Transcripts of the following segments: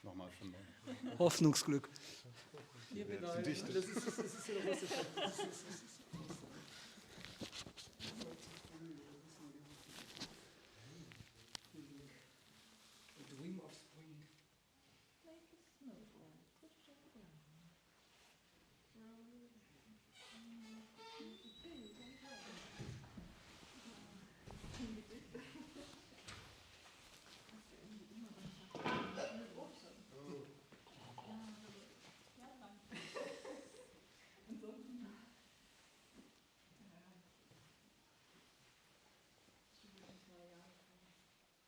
Nochmal von neu. Hoffnungsglück. Das ist ja Dream of spring.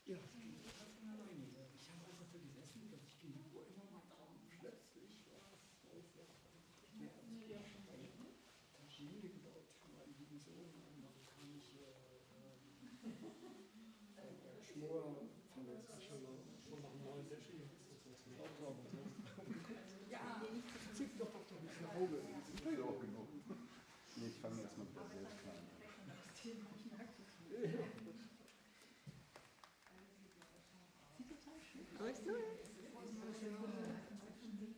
Ja, ich habe einfach so gesessen, dass ich die Uhr immer mal dran plötzlich war es Taschine gedauert für meinen lieben Sohn, eine amerikanische Schmor verletzt. Schon nach einem neuen Session. Ja, zieh doch ein bisschen Auge. ja auch genug. Nee, ich fange erstmal wieder selbst an. Weißt du?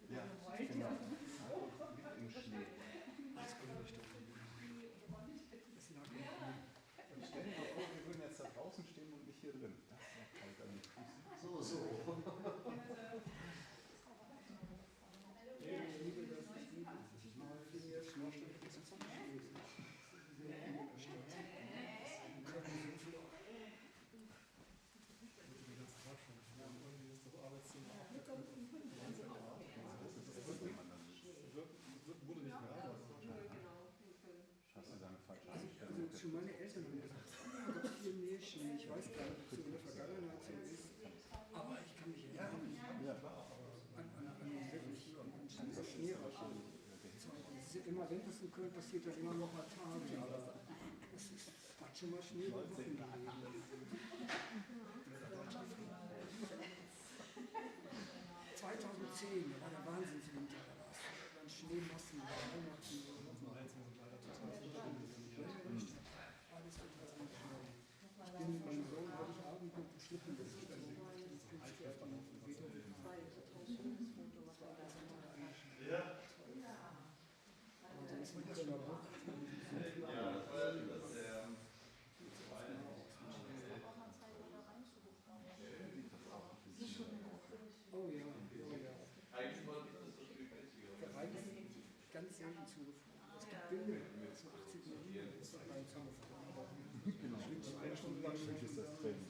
Ja, genau. Im Schnee. Stell dir mal vor, wir würden jetzt da draußen stehen und nicht hier drin. Das ist ja kalt an den Füßen. So. Ich liebe das. Ich mal viel Schlafstelle bis zum Schnee. Hast du da eine falsche Also schon meine Eltern haben gesagt, Gott, hier Nähschnee. Ich weiß gar nicht, ob es so in der Vergangenheit so ist. Aber ich kann mich erinnern an wirklich schneereiche Zeit. Immer wenn das in Köln passiert, dann immer noch mal Tage. Aber es hat schon mal Schnee über Wochen gegeben. 2010, da war der Wahnsinnswinter. Da waren Schneemassen, Weihnachten. Alles total schnell. Ich bin mit meinem Sohn heute Abend mit dem Schlitten gezogen. Ja. Oh ja. Eigentlich wollte ich das so viel günstiger. Der Rhein ist ganz selten zugefroren. Es gibt Bilder, so 80 Millionen ist der Rhein zugefroren. Genau, eine Stunde lang ist das Training.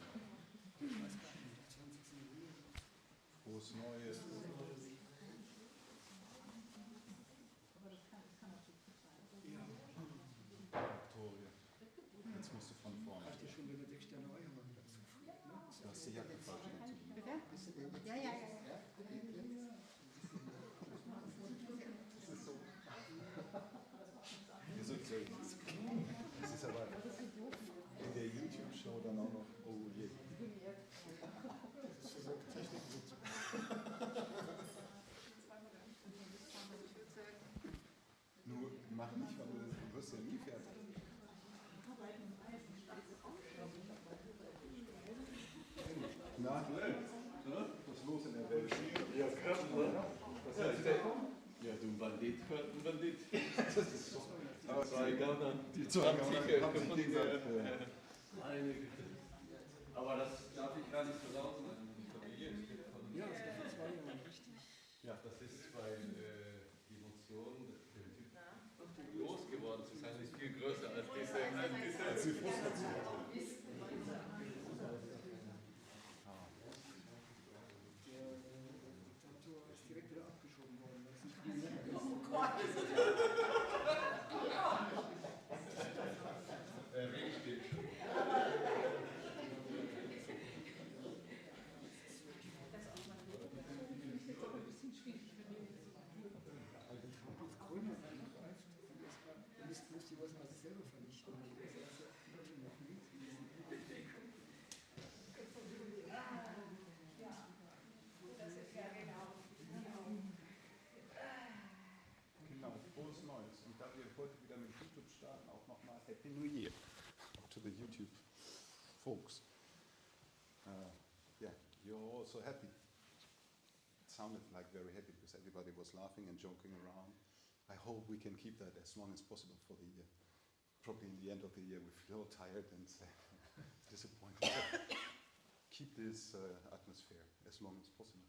Ich weiß gar nicht, 20 Millionen. Frohes Neues. Ja. Victoria. Jetzt musst du von vorne. Reicht ja schon, wenn wir 6 Sterne Eier wieder zufrieden. Du hast die Jacke falsch angezogen. Bitte? Ja. Das ist so. Das ist aber in der YouTube-Show dann auch noch, oh je. Das ist so Technik. Nur mach nicht, weil du wirst ja nie fertig. Na, was ist los in der Welt? Ja, krass, oder? Was heißt der? Ja, du Bandit, hört ein Bandit. Das ist so. Zwei Gauner. Die zwei Gauner haben sich gegenseitig. Meine Güte. Aber das darf ich gar nicht so laut sagen. Ja, das war vor 2 Jahren richtig. Ja, das ist, weil die Emotion, der Typ groß geworden zu sein, ist viel größer als diese Frustration. Der ist direkt wieder abgeschoben worden. Das ist Oh Gott! Regen steht schon. Gröner angreift, dann müsst ihr was mal selber vernichten. Happy New Year to the YouTube folks. Yeah, you're all so happy. It sounded like very happy because everybody was laughing and joking around. I hope we can keep that as long as possible for the year. Probably in the end of the year we feel tired and disappointed. Keep this atmosphere as long as possible.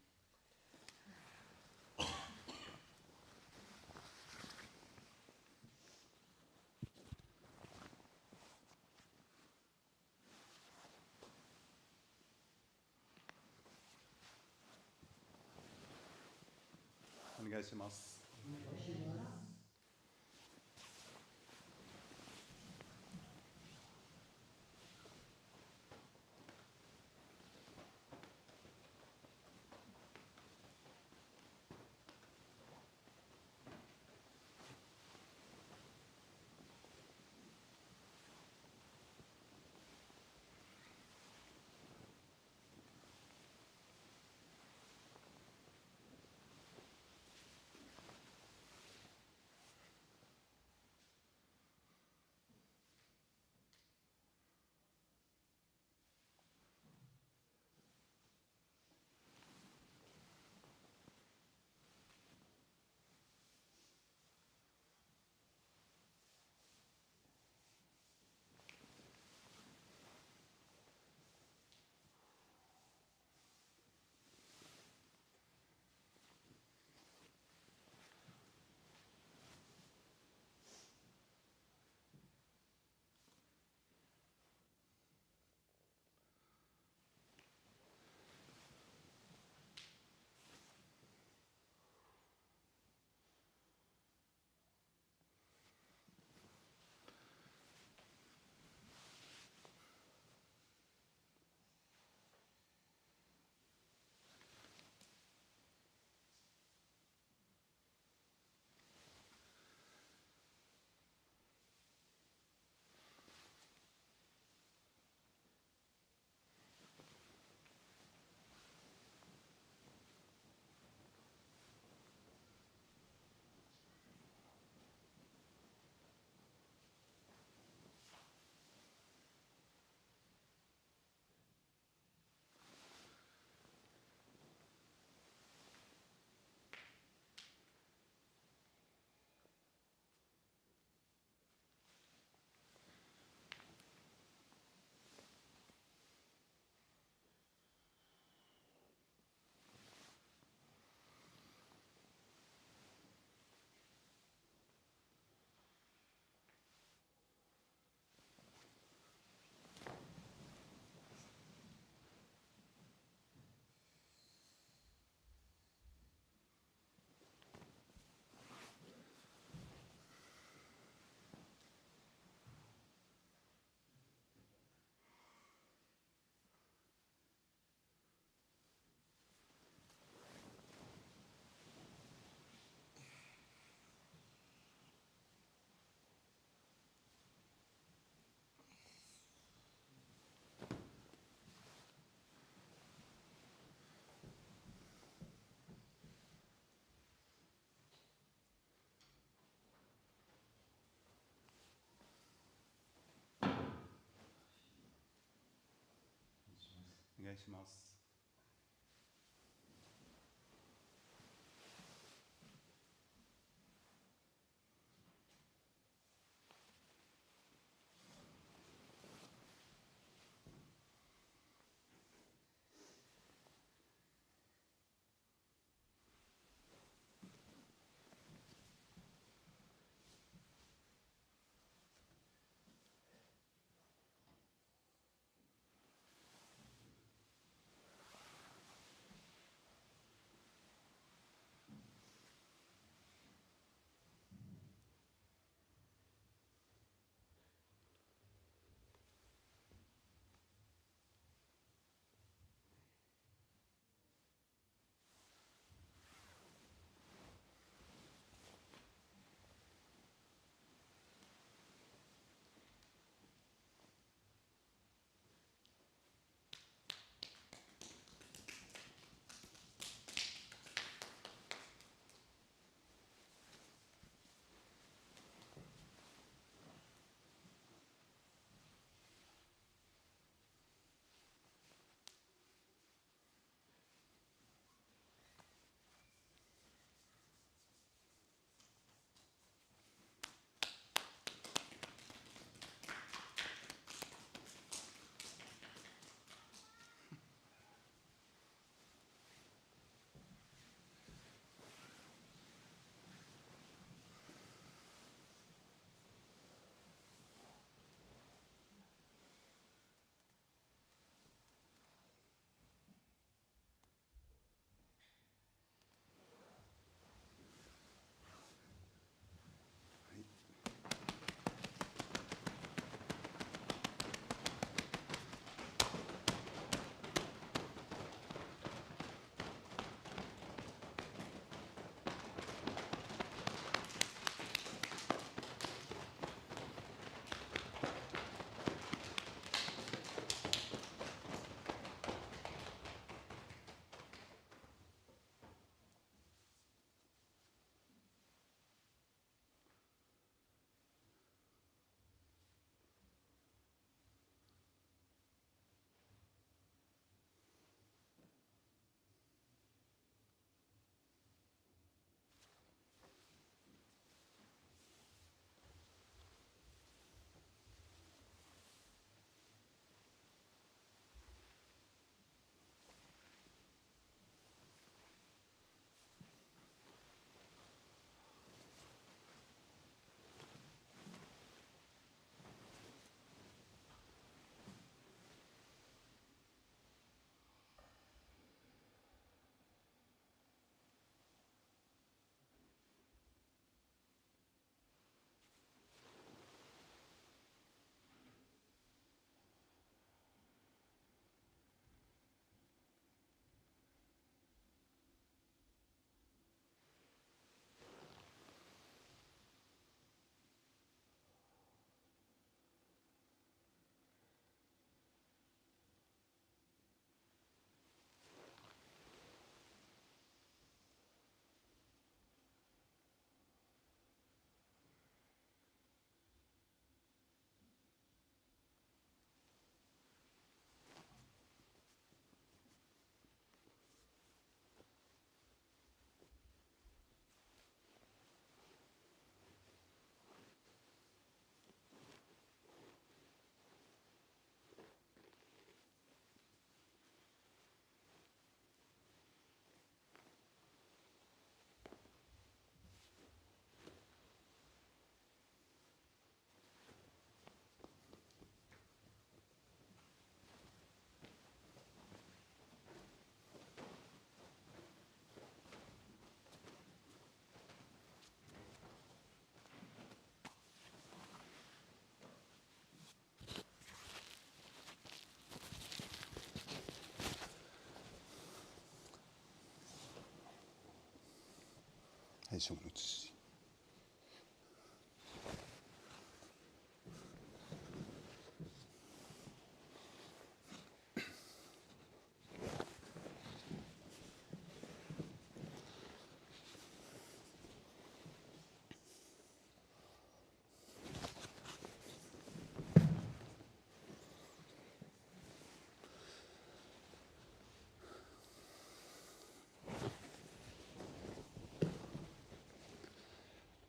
はい、正面の写。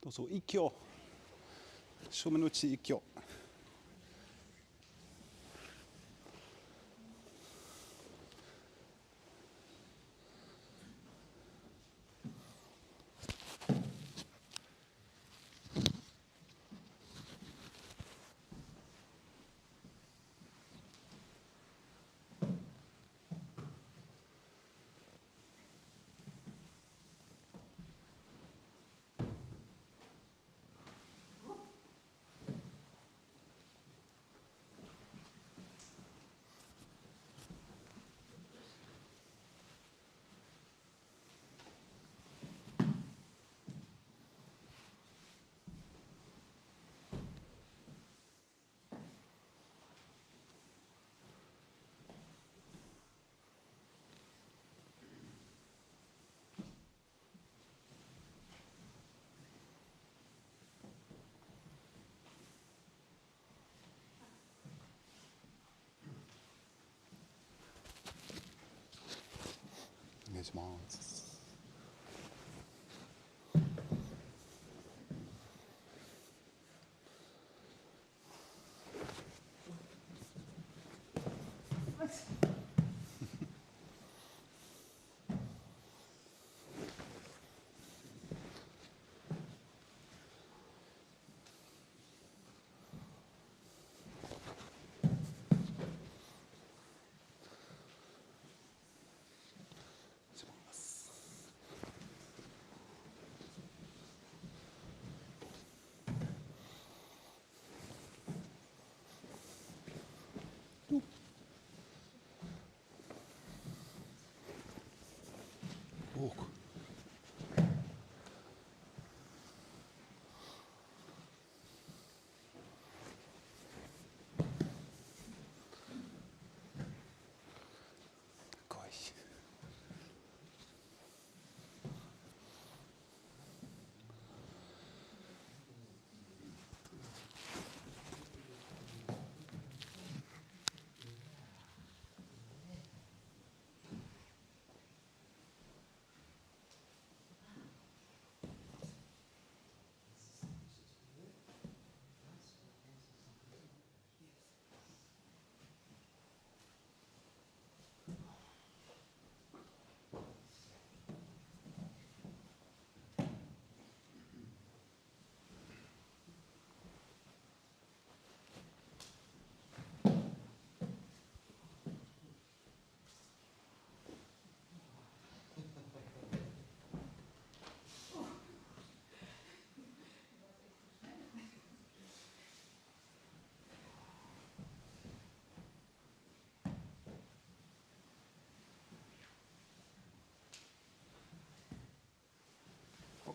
どうぞ、息を。正面の内、息を。お願いします。おお。かわいい。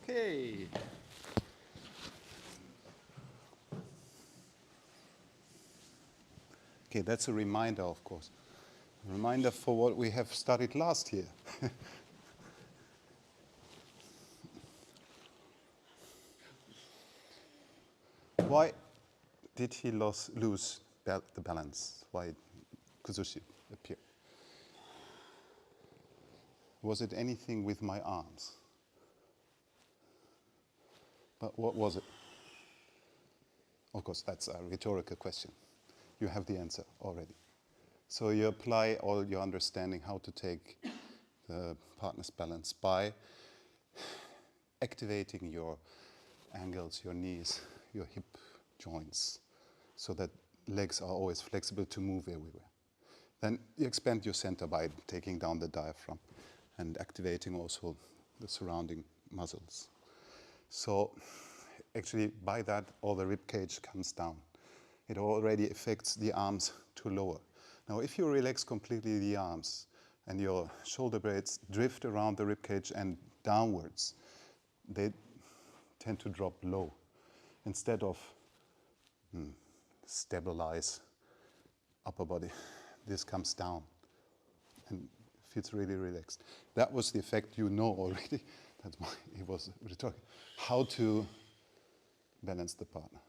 Okay. Okay, that's a reminder, of course. A reminder for what we have studied last year. Why did he lose the balance? Why did Kuzushi appear? Was it anything with my arms? But what was it? Of course, that's a rhetorical question. You have the answer already. So you apply all your understanding how to take the partner's balance by activating your ankles, your knees, your hip joints, so that legs are always flexible to move everywhere. Then you expand your center by taking down the diaphragm and activating also the surrounding muscles. So actually by that all the rib cage comes down. It already affects the arms to lower. Now if you relax completely the arms and your shoulder blades drift around the rib cage and downwards, they tend to drop low. Instead of stabilize upper body, this comes down and feels really relaxed. That was the effect you know already. That's why he was really talking. How to balance the partner.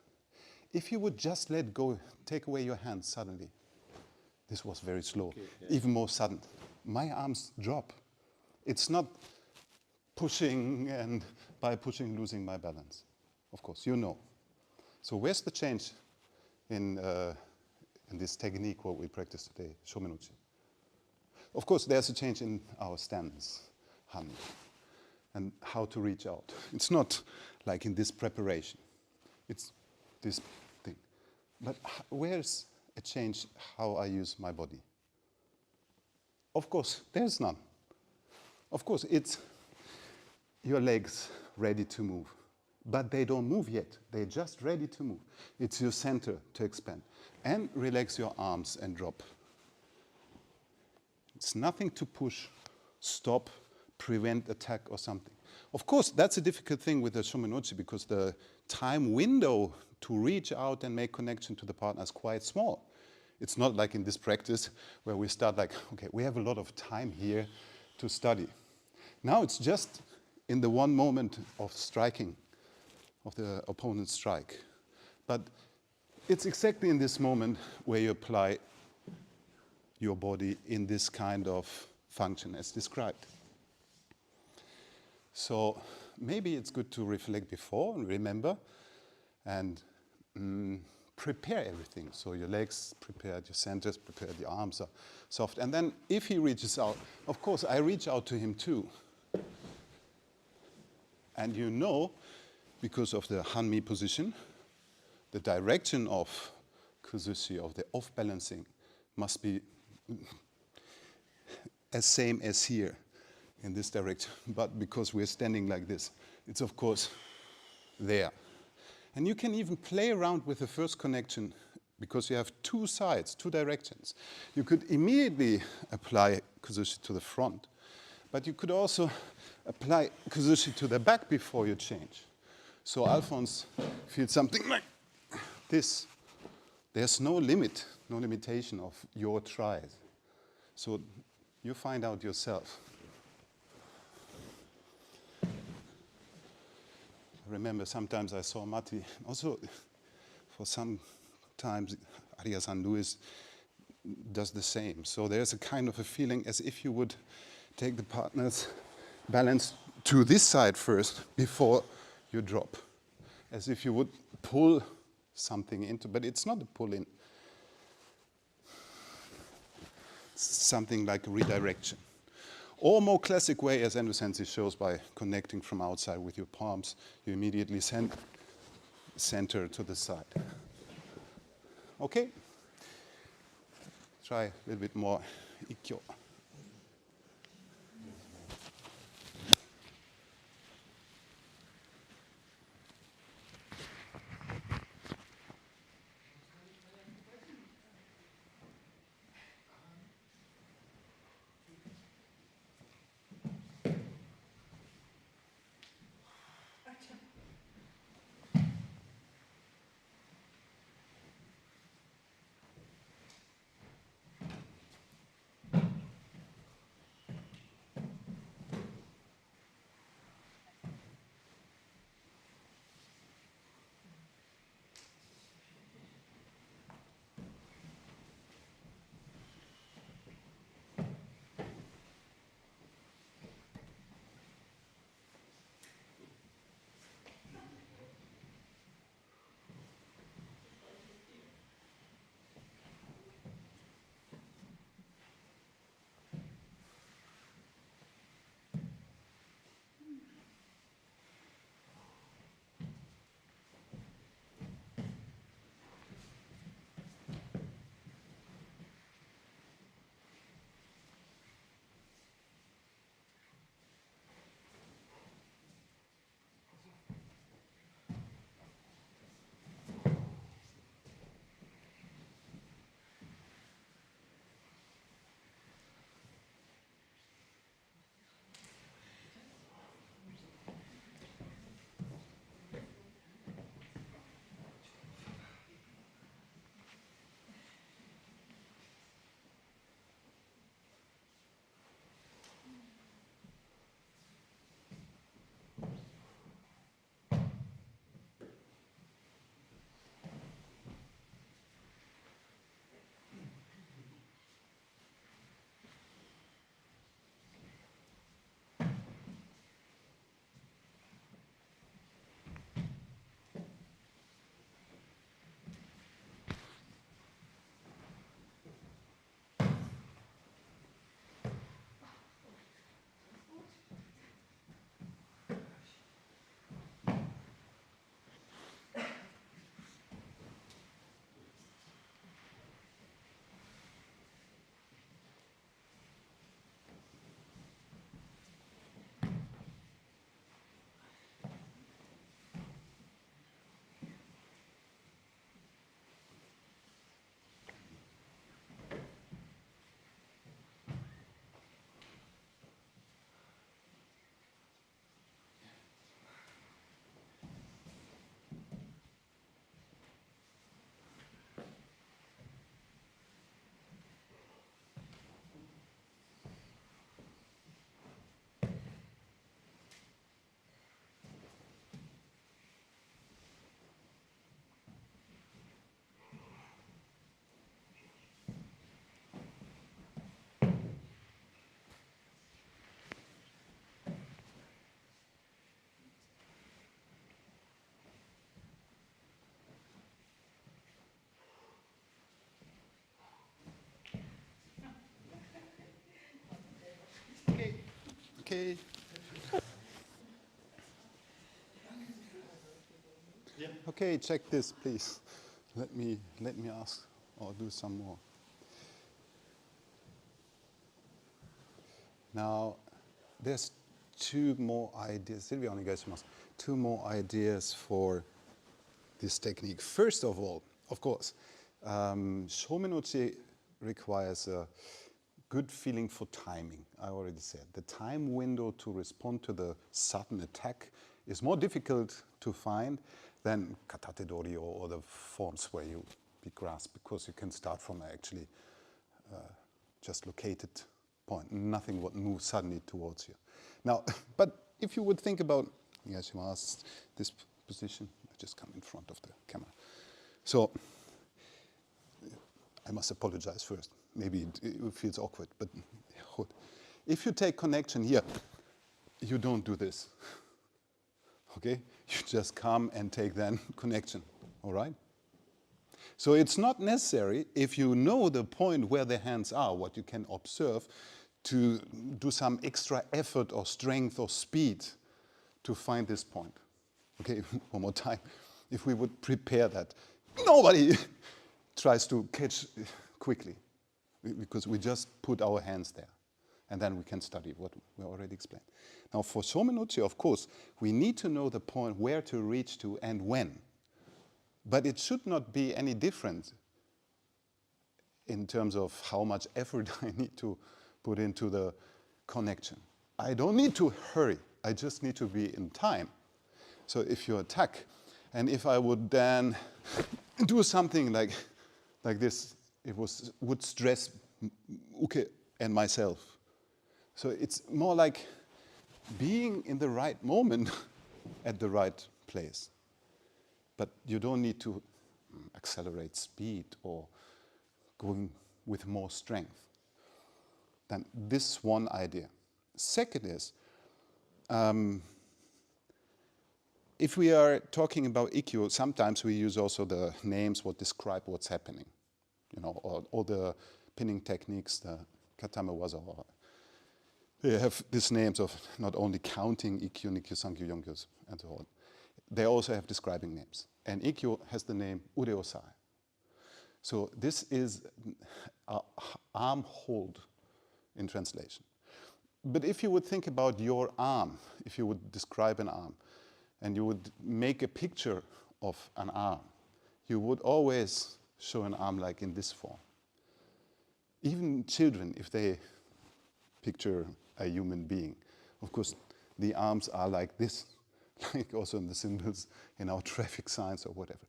If you would just let go, take away your hands suddenly. This was very slow, okay, yeah. Even more sudden. My arms drop. It's not pushing and by pushing losing my balance. Of course, you know. So where's the change in this technique what we practice today, Shomenuchi? Of course, there's a change in our stance, Han, and how to reach out. It's not like in this preparation. It's this thing. But where's a change how I use my body? Of course, there's none. Of course, it's your legs ready to move. But they don't move yet. They're just ready to move. It's your center to expand. And relax your arms and drop. It's nothing to push, stop, prevent attack or something. Of course, that's a difficult thing with the Shomenuchi because the time window to reach out and make connection to the partner is quite small. It's not like in this practice where we start like, okay, we have a lot of time here to study. Now it's just in the one moment of striking, of the opponent's strike. But it's exactly in this moment where you apply your body in this kind of function as described. So maybe it's good to reflect before and remember and prepare everything. So your legs prepared, your centers prepared, the arms are soft. And then if he reaches out, of course, I reach out to him too. And you know, because of the Hanmi position, the direction of kuzushi, of the off-balancing, must be as same as here in this direction. But because we're standing like this, it's of course there. And you can even play around with the first connection because you have two sides, two directions. You could immediately apply kuzushi to the front, but you could also apply kuzushi to the back before you change. So Alphonse feels something like this. There's no limit, no limitation of your tries. So you find out yourself. I remember sometimes I saw Matti, also for some times Arias-san Luis does the same. So there's a kind of a feeling as if you would take the partner's balance to this side first before you drop. As if you would pull something into, but it's not a pull-in. Something like a redirection. Or more classic way, as Endo Sensei shows, by connecting from outside with your palms, you immediately center to the side. Okay? Try a little bit more ikkyo. Okay. Yeah. Okay, check this, please. Let me ask or do some more. Now, there's two more ideas. Two more ideas for this technique. First of all, of course, Shomen-uchi requires a good feeling for timing. I already said the time window to respond to the sudden attack is more difficult to find than katate-dori or other forms where you grasp, because you can start from actually just located point. Nothing would move suddenly towards you. Now, but if you would think about, yes, you asked this position, I just come in front of the camera. So, I must apologize first. Maybe it feels awkward, but if you take connection here, you don't do this. Okay? You just come and take then connection, all right? So it's not necessary, if you know the point where the hands are, what you can observe, to do some extra effort or strength or speed to find this point. Okay, one more time. If we would prepare that, nobody tries to catch quickly, because we just put our hands there, and then we can study what we already explained. Now for Shomen-uchi, of course, we need to know the point where to reach to and when. But it should not be any different in terms of how much effort I need to put into the connection. I don't need to hurry. I just need to be in time. So if you attack, and if I would then do something like this, it would stress Uke and myself. So it's more like being in the right moment at the right place. But you don't need to accelerate speed or going with more strength. Then this one idea. Second is, if we are talking about ikkyo, sometimes we use also the names what describe what's happening. You know, or the pinning techniques, the katame waza. They have these names of not only counting ikkyo, nikyo, sankyo, yonkyos, and so on. They also have describing names. And ikkyo has the name ureosai. So this is an arm hold in translation. But if you would think about your arm, if you would describe an arm, and you would make a picture of an arm, you would always show an arm like in this form. Even children, if they picture a human being, of course, the arms are like this, like also in the symbols in our traffic signs or whatever.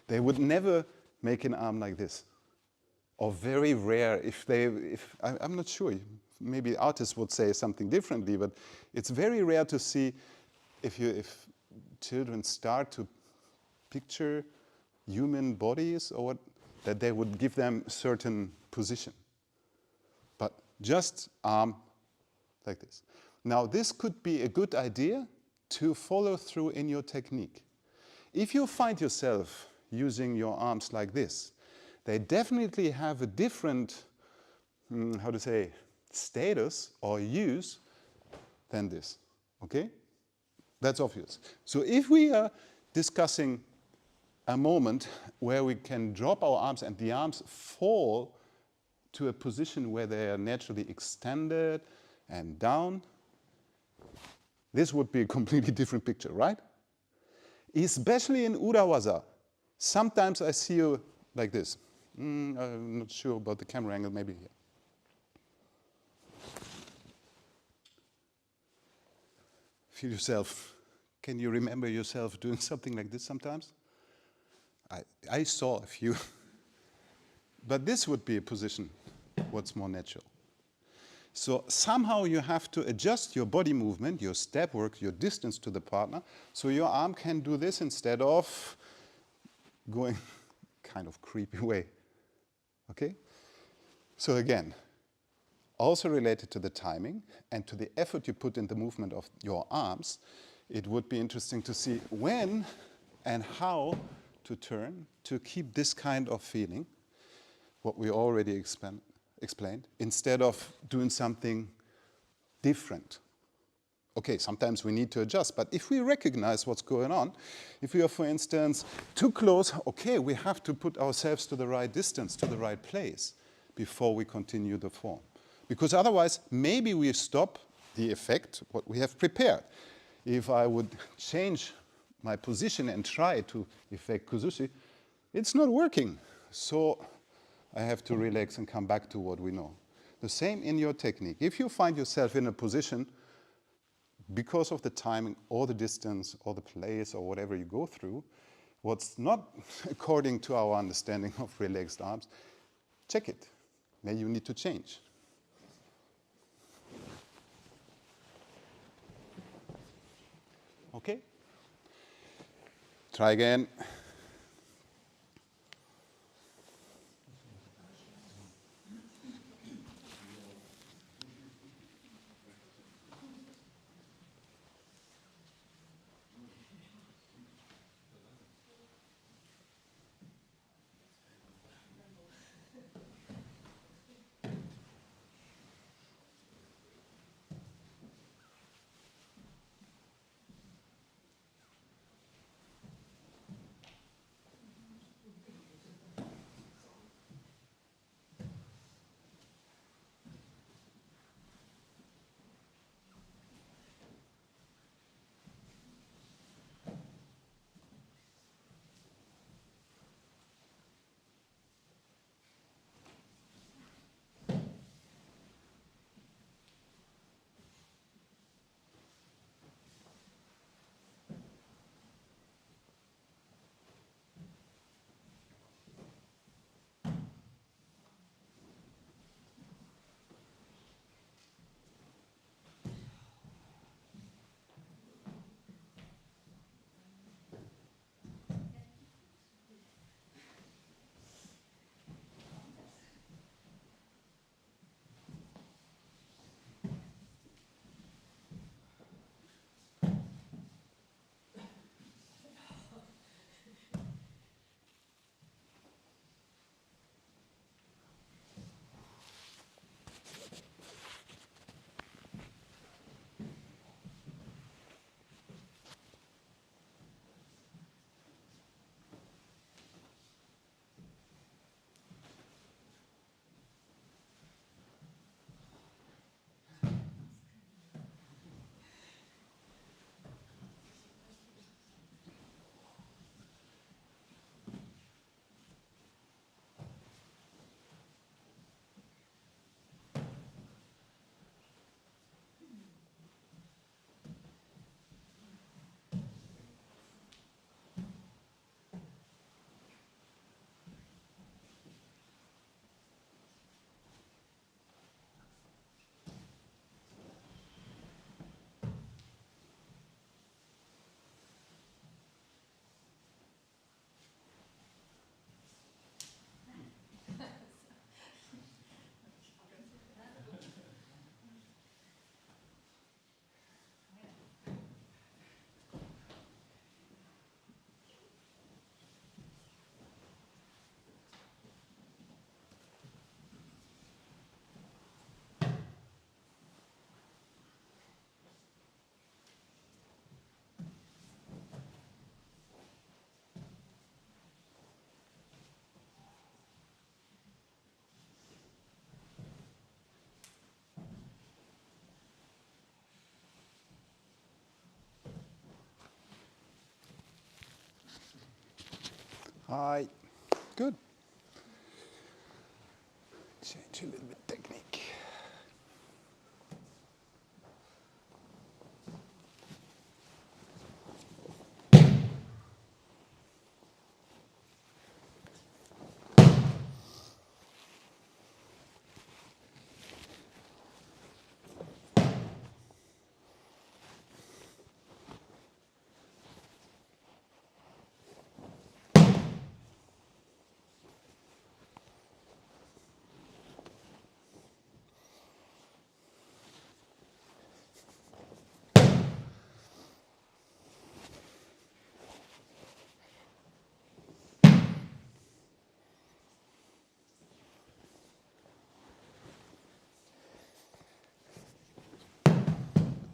They would never make an arm like this. Or very rare, I'm not sure, maybe artists would say something differently, but it's very rare to see if children start to picture human bodies or what, that they would give them certain position. But just arm like this. Now this could be a good idea to follow through in your technique. If you find yourself using your arms like this, they definitely have a different, status or use than this, okay? That's obvious. So if we are discussing a moment where we can drop our arms and the arms fall to a position where they are naturally extended and down, this would be a completely different picture, right? Especially in urawaza. Sometimes I see you like this. I'm not sure about the camera angle, maybe here. Feel yourself. Can you remember yourself doing something like this sometimes? I saw a few. But this would be a position what's more natural. So somehow you have to adjust your body movement, your step work, your distance to the partner, so your arm can do this instead of going kind of creepy way. Okay? So again, also related to the timing and to the effort you put in the movement of your arms, it would be interesting to see when and how to turn to keep this kind of feeling, what we already explained, instead of doing something different. Okay, sometimes we need to adjust, but if we recognize what's going on, if we are, for instance, too close, okay, we have to put ourselves to the right distance, to the right place, before we continue the form. Because otherwise, maybe we stop the effect, what we have prepared. If I would change my position and try to effect kuzushi, it's not working. So I have to relax and come back to what we know. The same in your technique. If you find yourself in a position because of the timing or the distance or the place or whatever you go through, what's not according to our understanding of relaxed arms, check it. Maybe you need to change. Okay? Try again. Hi. Good. Change a little bit technique.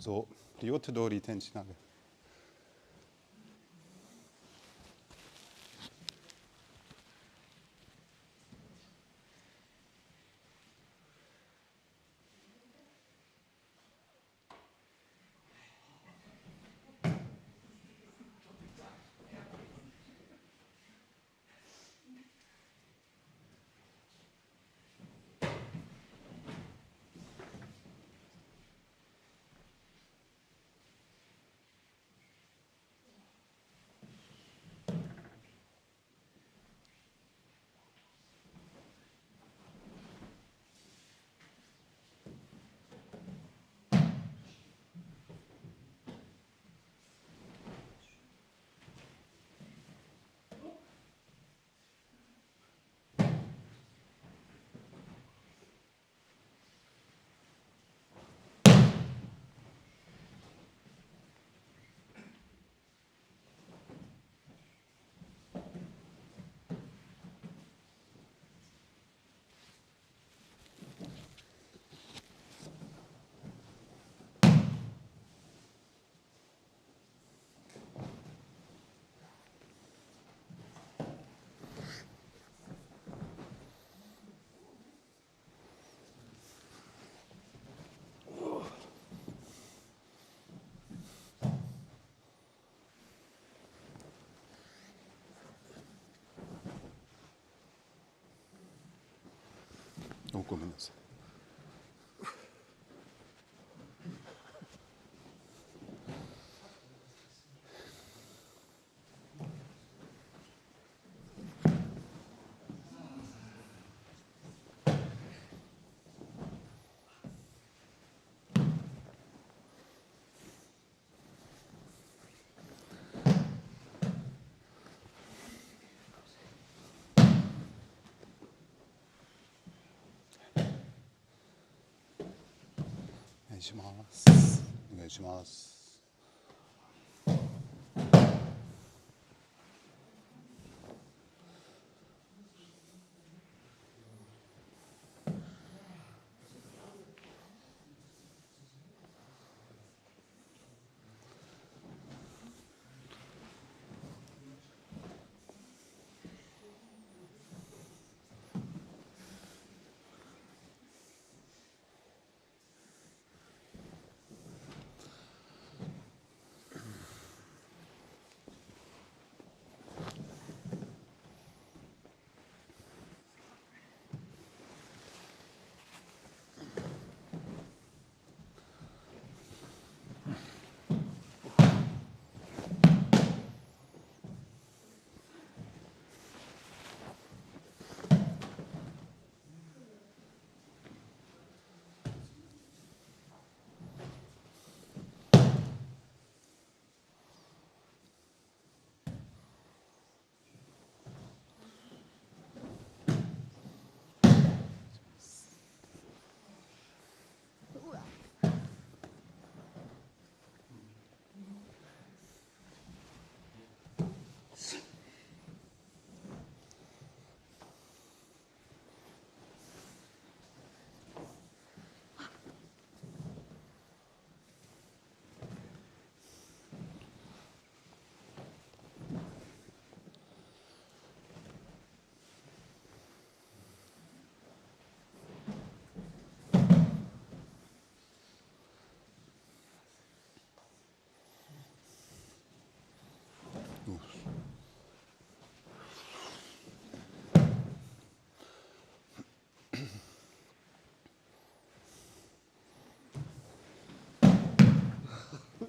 So 両手通り転しながら。ごめんなさい。お願いします。お願いします。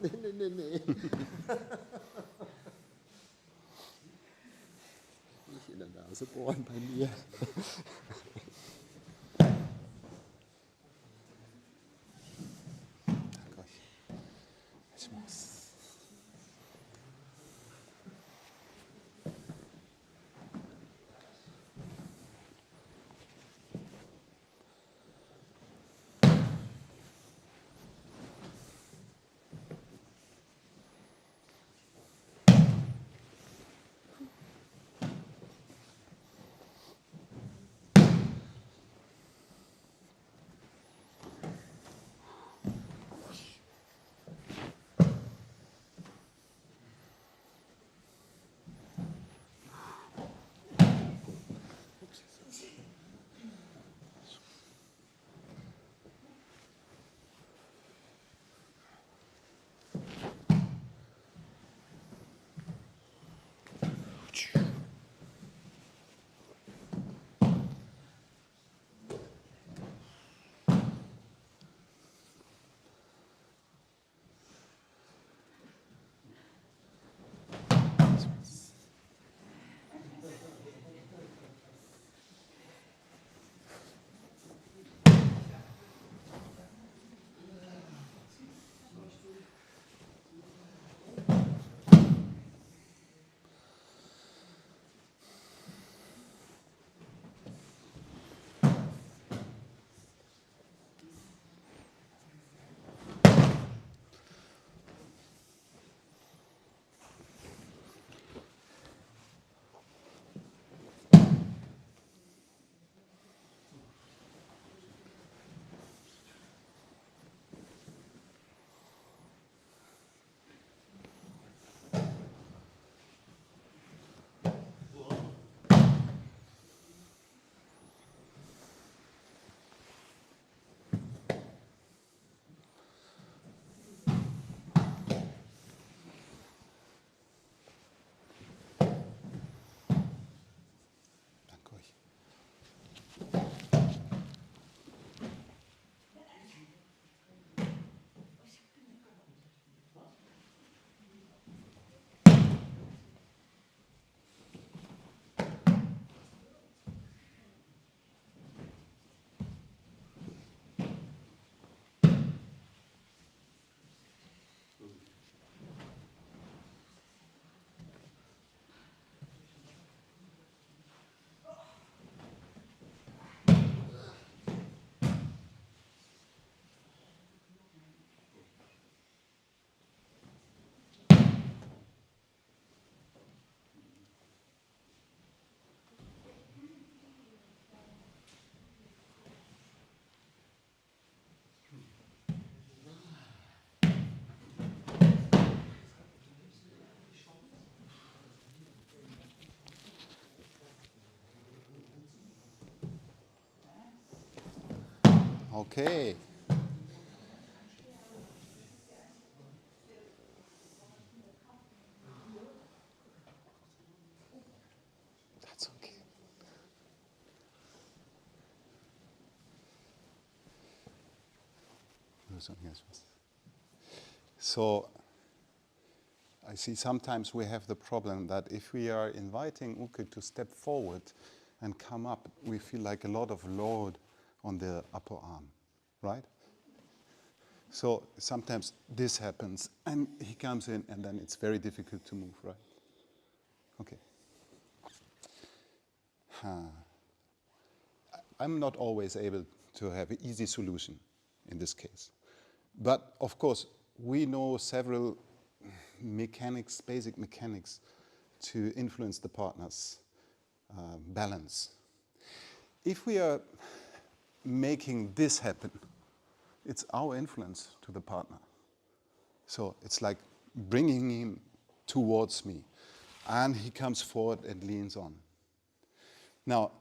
Nee. Nicht in der Nase bohren bei mir. Okay. That's okay. So I see sometimes we have the problem that if we are inviting Uke to step forward and come up, we feel like a lot of load on the upper arm, right? So sometimes this happens and he comes in and then it's very difficult to move, right? Okay. I'm not always able to have an easy solution in this case. But of course, we know several mechanics, basic mechanics, to influence the partner's balance. If we are making this happen, it's our influence to the partner. So it's like bringing him towards me, and he comes forward and leans on. Now,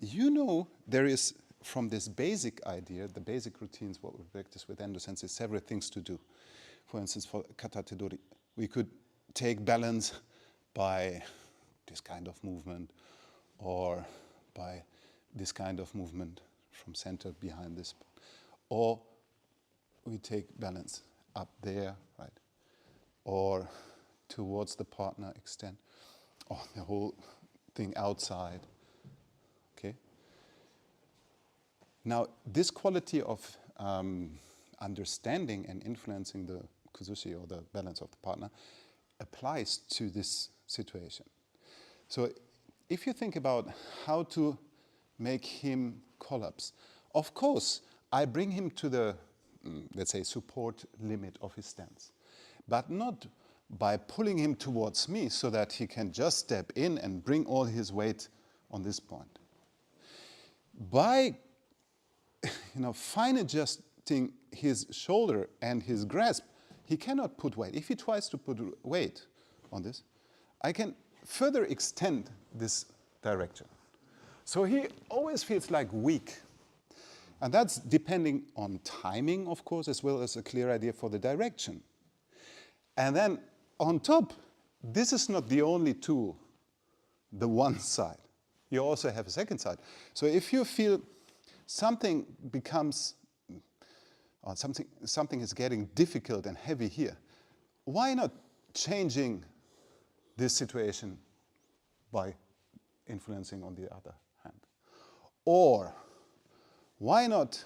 you know there is, from this basic idea, the basic routines, what we practice with Endo Sensei, several things to do. For instance, for Katate Dori, we could take balance by this kind of movement, or by this kind of movement from center behind this, or we take balance up there, right, or towards the partner, extend, or the whole thing outside. Okay. Now, this quality of understanding and influencing the kuzushi, or the balance of the partner, applies to this situation. So if you think about how to make him collapse, of course, I bring him to the, let's say, support limit of his stance, but not by pulling him towards me so that he can just step in and bring all his weight on this point. By fine adjusting his shoulder and his grasp, he cannot put weight. If he tries to put weight on this, I can further extend this direction. So he always feels like weak. And that's depending on timing, of course, as well as a clear idea for the direction. And then on top, this is not the only tool, the one side. You also have a second side. So if you feel something becomes, or something is getting difficult and heavy here, why not changing this situation by influencing on the other hand? Or why not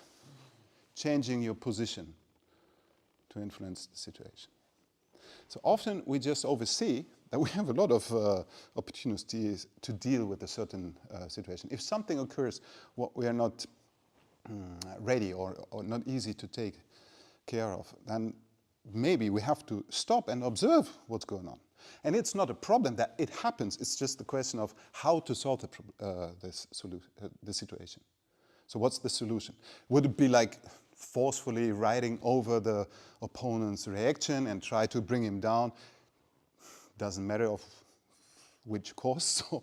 changing your position to influence the situation? So often we just oversee that we have a lot of opportunities to deal with a certain situation. If something occurs what we are not ready or not easy to take care of, then maybe we have to stop and observe what's going on. And it's not a problem that it happens, it's just the question of how to solve the situation. So what's the solution? Would it be like forcefully riding over the opponent's reaction and try to bring him down? Doesn't matter of which course. So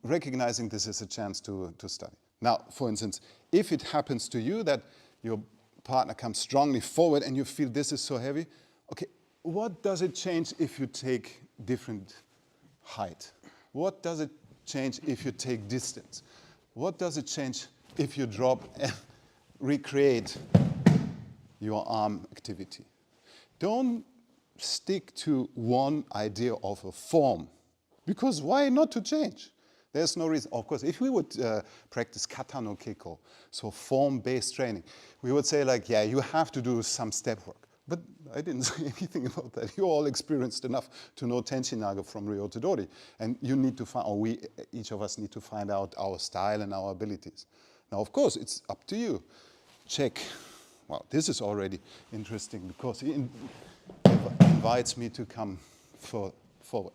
recognizing this is a chance to study. Now, for instance, if it happens to you that your partner comes strongly forward and you feel this is so heavy, okay, what does it change if you take different height? What does it change if you take distance? What does it change if you drop and recreate your arm activity? Don't stick to one idea of a form, because why not to change? There's no reason. Of course, if we would practice kata no keiko, so form-based training, we would say like, yeah, you have to do some step work. But I didn't say anything about that. You're all experienced enough to know Tenshin-naga from Ryoto Dori. And you need to find, or we, each of us need to find out our style and our abilities. Now, of course, it's up to you. Check. Well, this is already interesting because he invites me to come forward.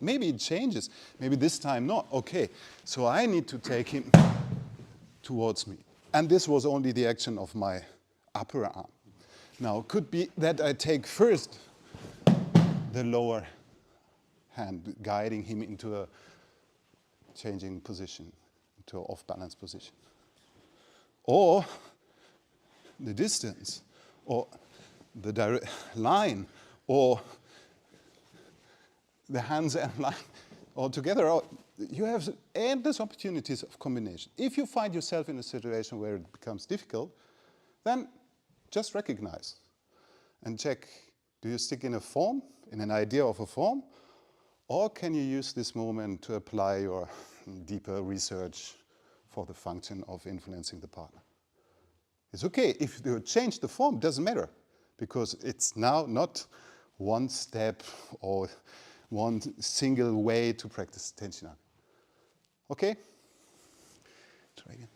Maybe it changes. Maybe this time not. Okay, so I need to take him towards me. And this was only the action of my upper arm. Now, it could be that I take first the lower hand, guiding him into a changing position, into an off-balance position. Or the distance, or the direct line, or the hands and line all together. You have endless opportunities of combination. If you find yourself in a situation where it becomes difficult, then just recognize and check, do you stick in a form, in an idea of a form, or can you use this moment to apply your deeper research for the function of influencing the partner? It's okay if you change the form, doesn't matter, because it's now not one step or one single way to practice tension. Okay? Try again.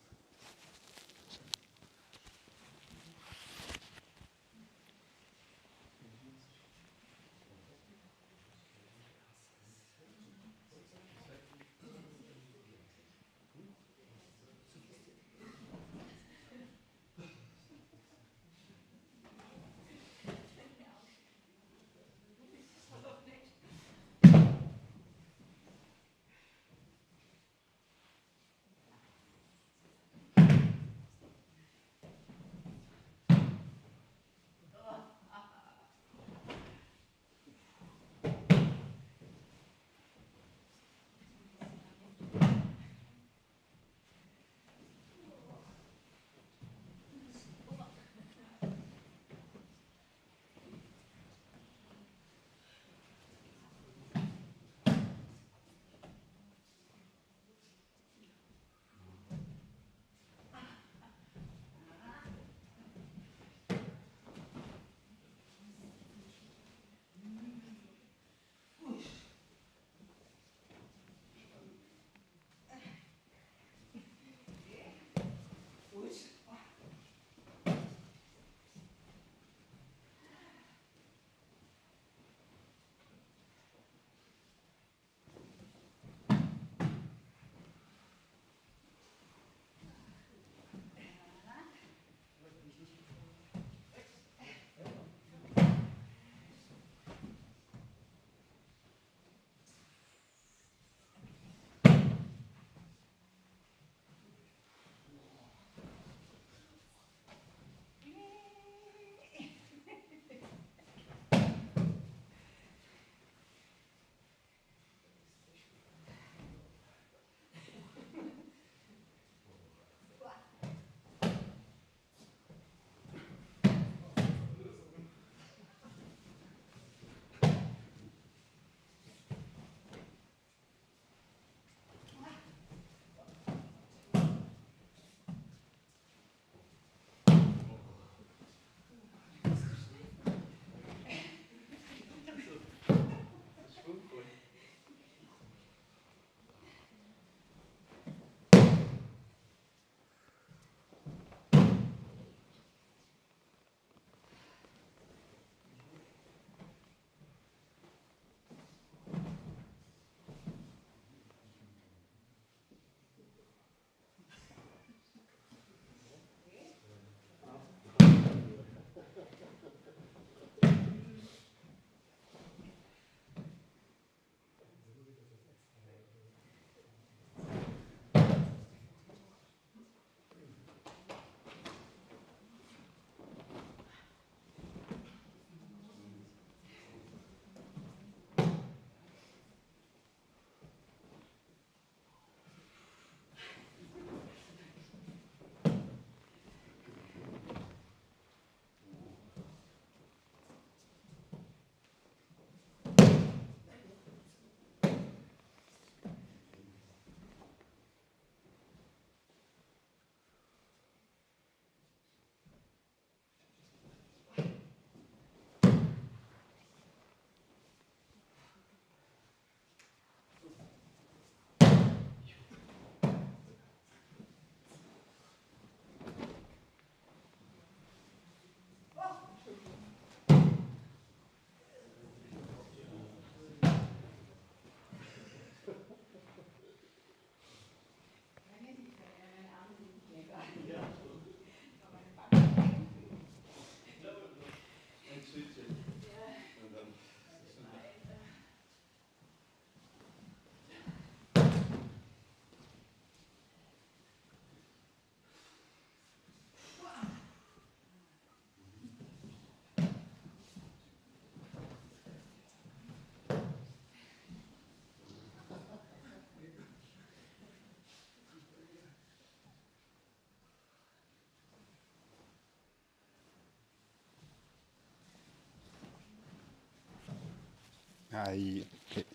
はい。OK。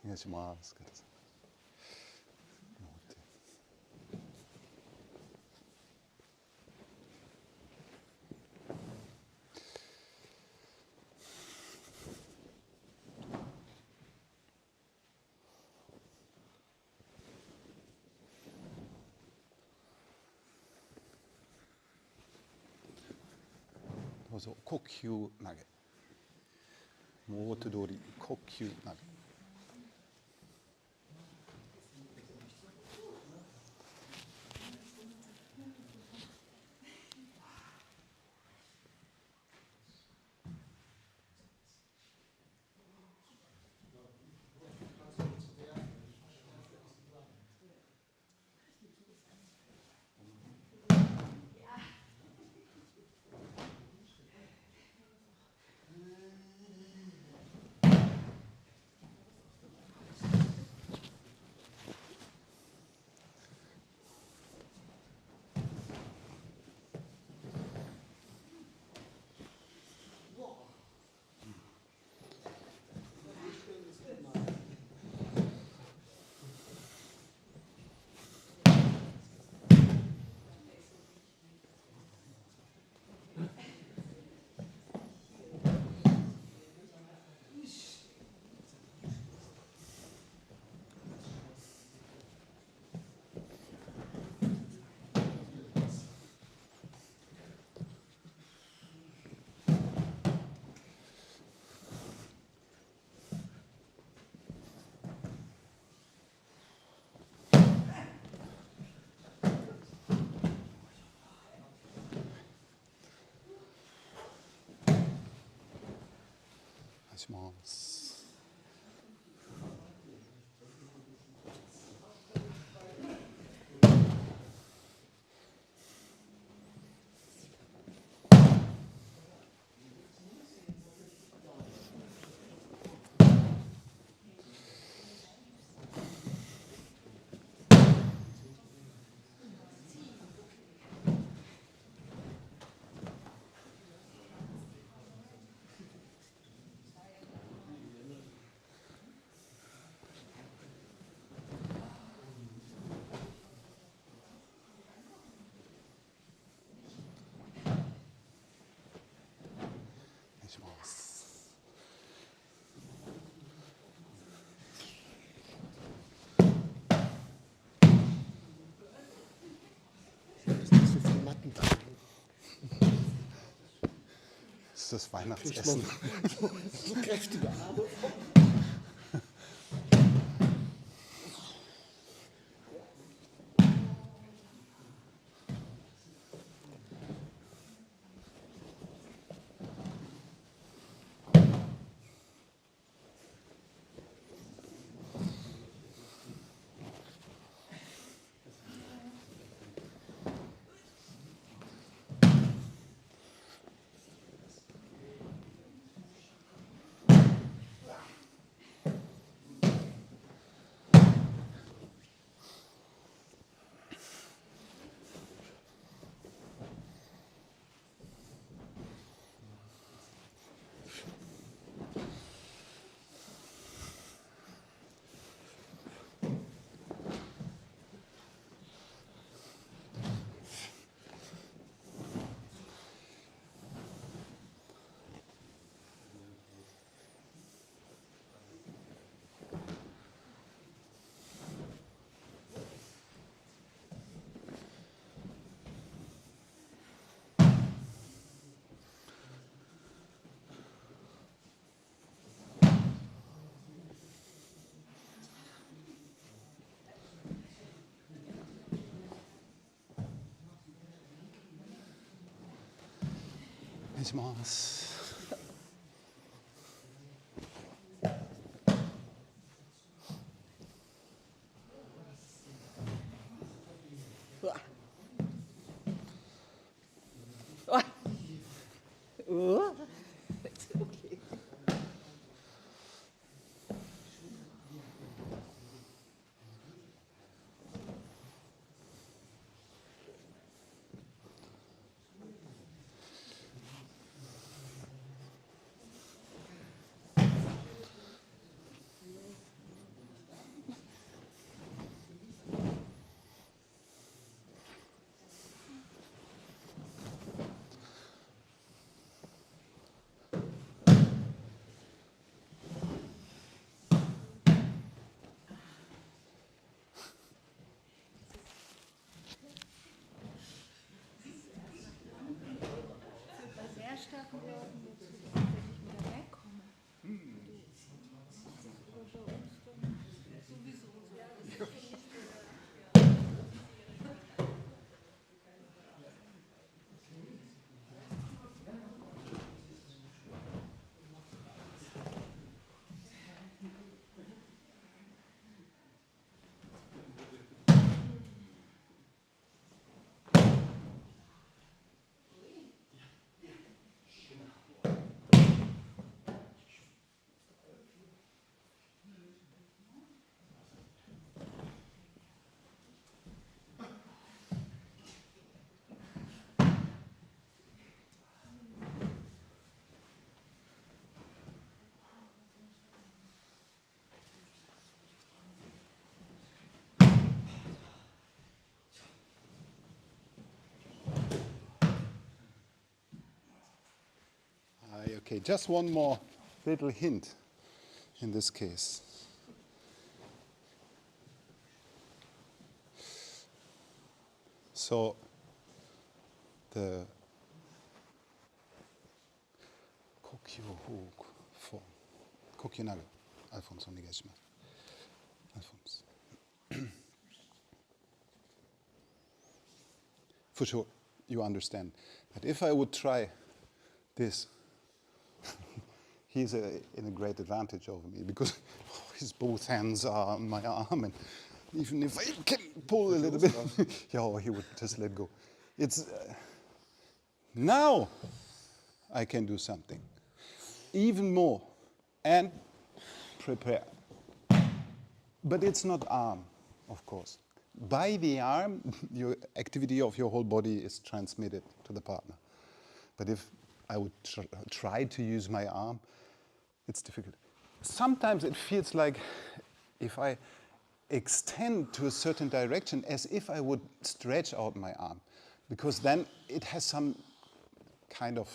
お願いします。どうぞ。呼吸投げ。もう手通り呼吸投げ。します。します。Das ist das Weihnachtsessen. So kräftige Arme.します。It's okay. Sehr starken Glauben dazu, dass wenn ich wieder wegkomme. Sowieso so. Okay, just one more little hint in this case. So the Kokyo form. Kokyonaga. Alphonse, onegaishimasu. Alphonse. For sure, you understand. But if I would try this, he's in a great advantage over me because his both hands are on my arm, and even if I can pull a little bit, yeah, he would just let go. It's now I can do something even more and prepare. But it's not arm, of course. By the arm, your activity of your whole body is transmitted to the partner. But if I would try to use my arm, it's difficult. Sometimes it feels like if I extend to a certain direction as if I would stretch out my arm, because then it has some kind of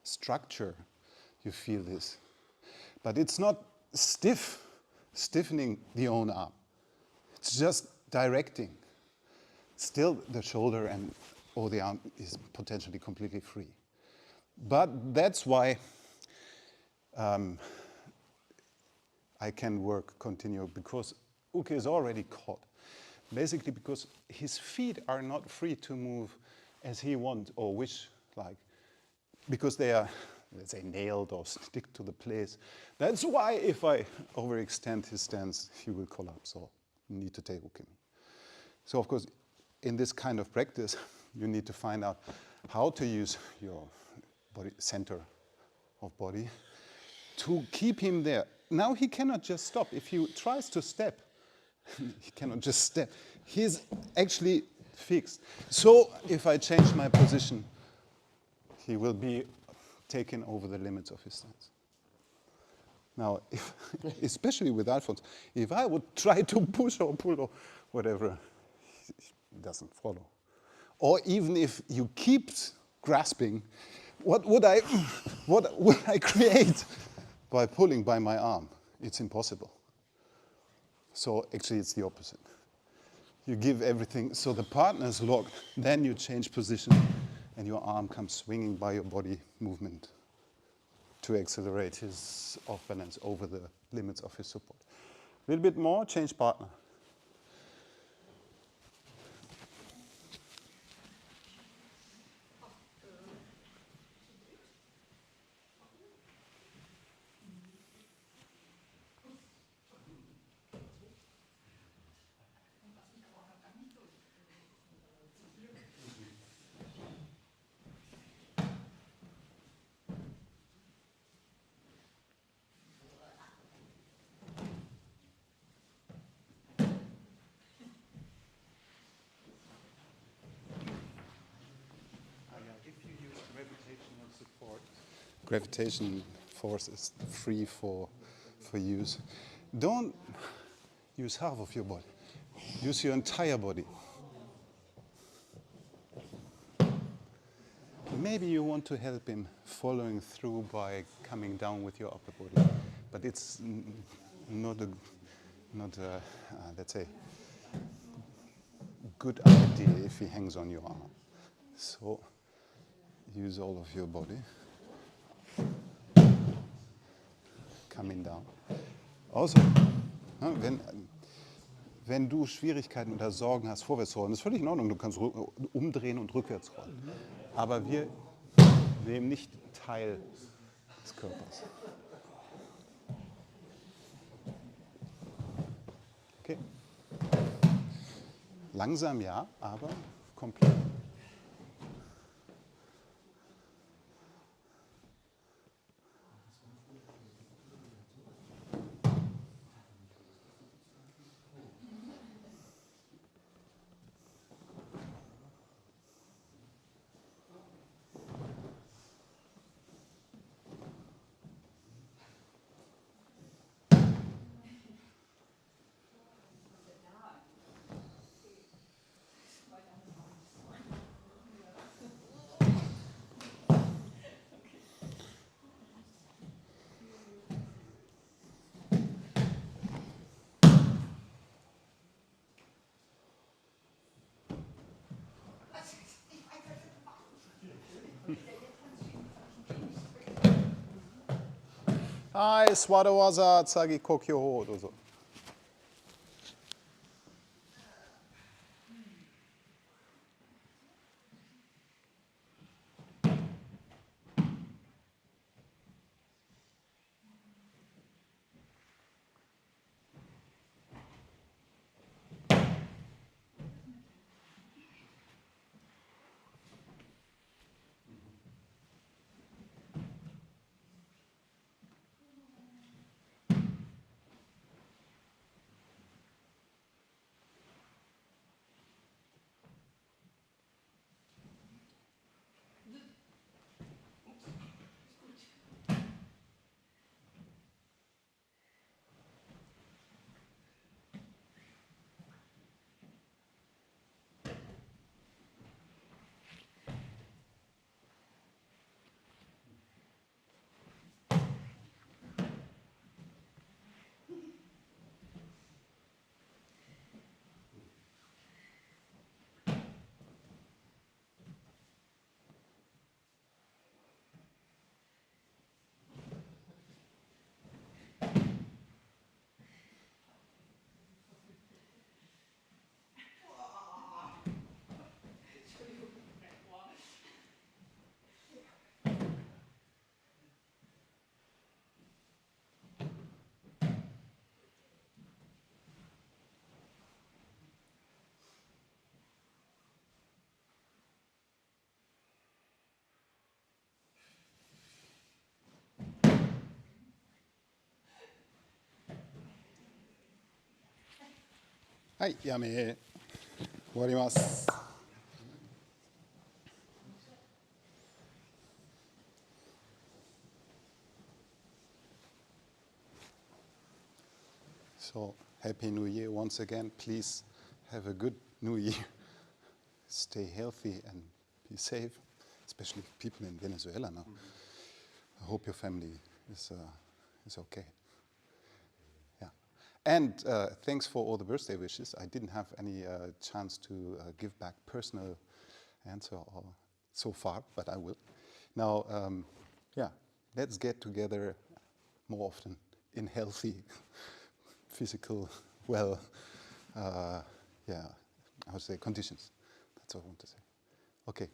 structure. You feel this. But it's not stiffening the own arm. It's just directing. Still, the shoulder or the arm is potentially completely free. But that's why I can continue, because Uke is already caught. Basically because his feet are not free to move as he wants or wish, because they are, let's say, nailed or stick to the place. That's why if I overextend his stance, he will collapse or need to take Uke. So of course, in this kind of practice, you need to find out how to use your body center of body to keep him there. Now he cannot just stop. If he tries to step, he cannot just step. He's actually fixed. So if I change my position, he will be taken over the limits of his stance. Now, especially with Alphonse, if I would try to push or pull or whatever, it doesn't follow. Or even if you keep grasping, what would I create by pulling by my arm? It's impossible. So actually it's the opposite. You give everything, so the partner is locked, then you change position and your arm comes swinging by your body movement to accelerate his off balance over the limits of his support. A little bit more, change partner. gravitation force is free for use. Don't use half of your body. Use your entire body. Maybe you want to help him following through by coming down with your upper body, but it's not a let's say, good idea if he hangs on your arm. So use all of your body. Coming down. Also, wenn du Schwierigkeiten oder Sorgen hast, vorwärts rollen, ist völlig in Ordnung. Du kannst umdrehen und rückwärts rollen. Aber wir nehmen nicht Teil des Körpers. Okay. Langsam ja, aber komplett. Hi, Swadawaza, Tsagi Kokyo oder so. Hai, やめ。終わります。So, Happy New Year once again. Please have a good New Year. Stay healthy and be safe, especially people in Venezuela now. I hope your family is okay. Yeah. And thanks for all the birthday wishes. I didn't have any chance to give back personal answer so far, but I will. Now, yeah, let's get together more often in healthy, physical, well, yeah, I would say conditions. That's all I want to say. Okay.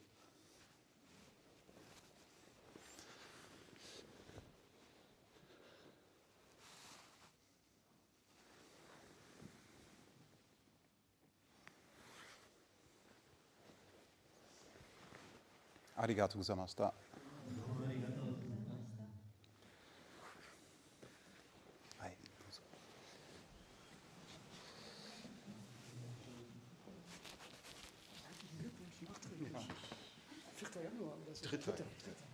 Arigatou gozaimashita. Hi. 4. Januar oder so. 3. 3.